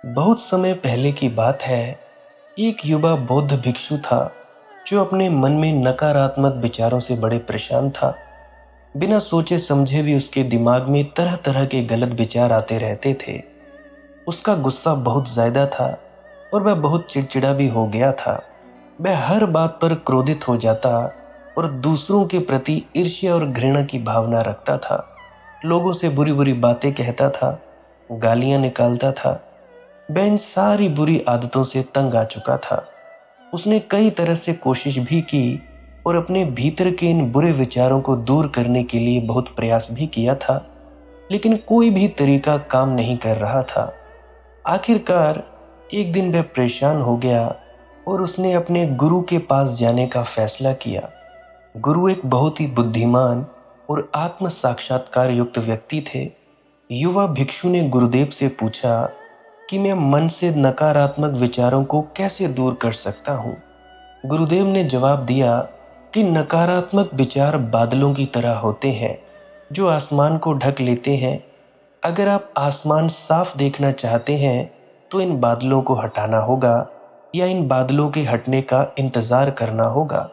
बहुत समय पहले की बात है। एक युवा बौद्ध भिक्षु था जो अपने मन में नकारात्मक विचारों से बड़े परेशान था। बिना सोचे समझे भी उसके दिमाग में तरह तरह के गलत विचार आते रहते थे। उसका गुस्सा बहुत ज्यादा था और वह बहुत चिड़चिड़ा भी हो गया था। वह हर बात पर क्रोधित हो जाता और दूसरों के प्रति ईर्ष्या और घृणा की भावना रखता था। लोगों से बुरी बुरी बातें कहता था, गालियां निकालता था। वह इन सारी बुरी आदतों से तंग आ चुका था। उसने कई तरह से कोशिश भी की और अपने भीतर के इन बुरे विचारों को दूर करने के लिए बहुत प्रयास भी किया था, लेकिन कोई भी तरीका काम नहीं कर रहा था। आखिरकार एक दिन वह परेशान हो गया और उसने अपने गुरु के पास जाने का फैसला किया। गुरु एक बहुत ही बुद्धिमान और आत्म साक्षात्कार युक्त व्यक्ति थे। युवा भिक्षु ने गुरुदेव से पूछा कि मैं मन से नकारात्मक विचारों को कैसे दूर कर सकता हूँ। गुरुदेव ने जवाब दिया कि नकारात्मक विचार बादलों की तरह होते हैं जो आसमान को ढक लेते हैं। अगर आप आसमान साफ देखना चाहते हैं तो इन बादलों को हटाना होगा या इन बादलों के हटने का इंतजार करना होगा।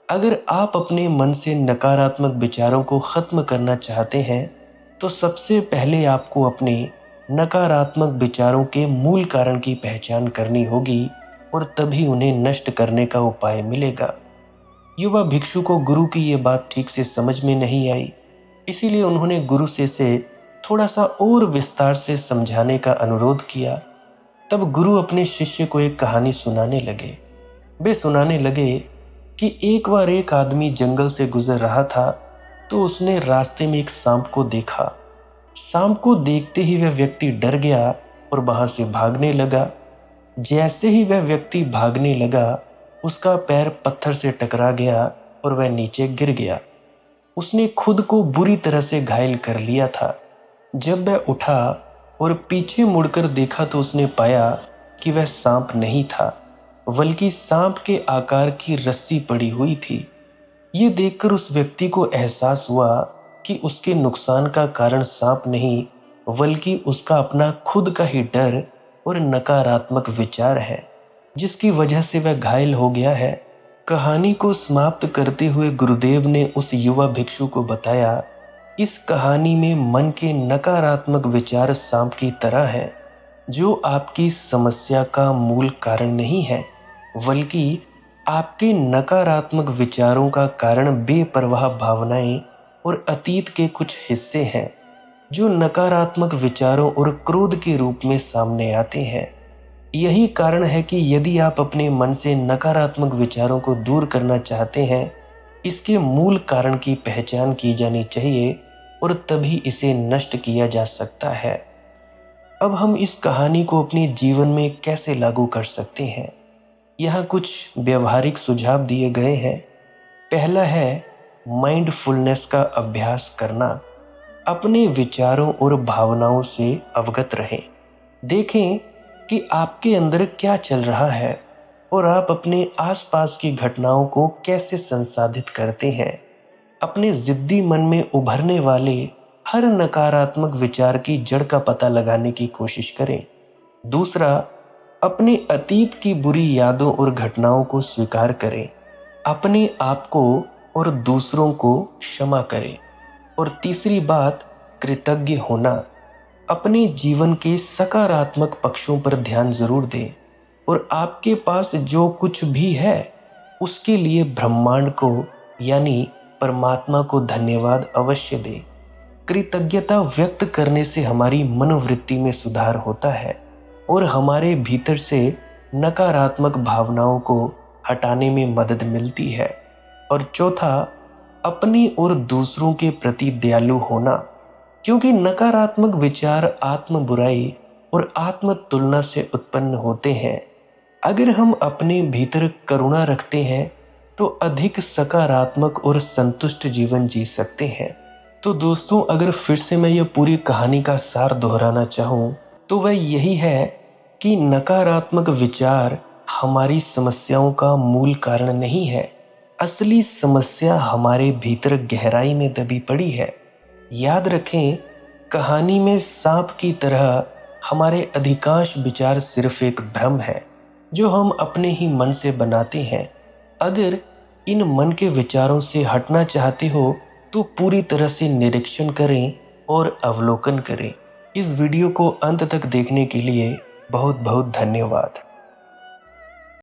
अगर आप अपने मन से नकारात्मक विचारों को खत्म करना चाहते हैं तो सबसे पहले आपको अपने नकारात्मक विचारों के मूल कारण की पहचान करनी होगी और तभी उन्हें नष्ट करने का उपाय मिलेगा। युवा भिक्षु को गुरु की ये बात ठीक से समझ में नहीं आई, इसीलिए उन्होंने गुरु से थोड़ा सा और विस्तार से समझाने का अनुरोध किया। तब गुरु अपने शिष्य को एक कहानी सुनाने लगे। वे सुनाने लगे कि एक बार एक आदमी जंगल से गुजर रहा था तो उसने रास्ते में एक सांप को देखा। सांप को देखते ही वह व्यक्ति डर गया और वहां से भागने लगा। जैसे ही वह व्यक्ति भागने लगा उसका पैर पत्थर से टकरा गया और वह नीचे गिर गया। उसने खुद को बुरी तरह से घायल कर लिया था। जब वह उठा और पीछे मुड़कर देखा तो उसने पाया कि वह सांप नहीं था, बल्कि सांप के आकार की रस्सी पड़ी हुई थी। ये देखकर उस व्यक्ति को एहसास हुआ कि उसके नुकसान का कारण सांप नहीं, बल्कि उसका अपना खुद का ही डर और नकारात्मक विचार है, जिसकी वजह से वह घायल हो गया है। कहानी को समाप्त करते हुए गुरुदेव ने उस युवा भिक्षु को बताया, इस कहानी में मन के नकारात्मक विचार सांप की तरह हैं, जो आपकी समस्या का मूल कारण नहीं है, बल्कि आपके नकारात्मक विचारों का कारण बेपरवाह भावनाएं और अतीत के कुछ हिस्से हैं जो नकारात्मक विचारों और क्रोध के रूप में सामने आते हैं। यही कारण है कि यदि आप अपने मन से नकारात्मक विचारों को दूर करना चाहते हैं, इसके मूल कारण की पहचान की जानी चाहिए और तभी इसे नष्ट किया जा सकता है। अब हम इस कहानी को अपने जीवन में कैसे लागू कर सकते हैं, यहाँ कुछ व्यवहारिक सुझाव दिए गए हैं। पहला है माइंडफुलनेस का अभ्यास करना। अपने विचारों और भावनाओं से अवगत रहें। देखें कि आपके अंदर क्या चल रहा है और आप अपने आसपास की घटनाओं को कैसे संसाधित करते हैं। अपने जिद्दी मन में उभरने वाले हर नकारात्मक विचार की जड़ का पता लगाने की कोशिश करें। दूसरा, अपने अतीत की बुरी यादों और घटनाओं को स्वीकार करें। अपने आप को और दूसरों को क्षमा करें। और तीसरी बात, कृतज्ञ होना। अपने जीवन के सकारात्मक पक्षों पर ध्यान जरूर दें और आपके पास जो कुछ भी है उसके लिए ब्रह्मांड को यानी परमात्मा को धन्यवाद अवश्य दें। कृतज्ञता व्यक्त करने से हमारी मनोवृत्ति में सुधार होता है और हमारे भीतर से नकारात्मक भावनाओं को हटाने में मदद मिलती है। और चौथा, अपनी और दूसरों के प्रति दयालु होना, क्योंकि नकारात्मक विचार आत्म बुराई और आत्म तुलना से उत्पन्न होते हैं। अगर हम अपने भीतर करुणा रखते हैं तो अधिक सकारात्मक और संतुष्ट जीवन जी सकते हैं। तो दोस्तों, अगर फिर से मैं यह पूरी कहानी का सार दोहराना चाहूँ तो वह यही है कि नकारात्मक विचार हमारी समस्याओं का मूल कारण नहीं है। असली समस्या हमारे भीतर गहराई में दबी पड़ी है। याद रखें, कहानी में सांप की तरह हमारे अधिकांश विचार सिर्फ एक भ्रम है जो हम अपने ही मन से बनाते हैं। अगर इन मन के विचारों से हटना चाहते हो तो पूरी तरह से निरीक्षण करें और अवलोकन करें। इस वीडियो को अंत तक देखने के लिए बहुत बहुत धन्यवाद।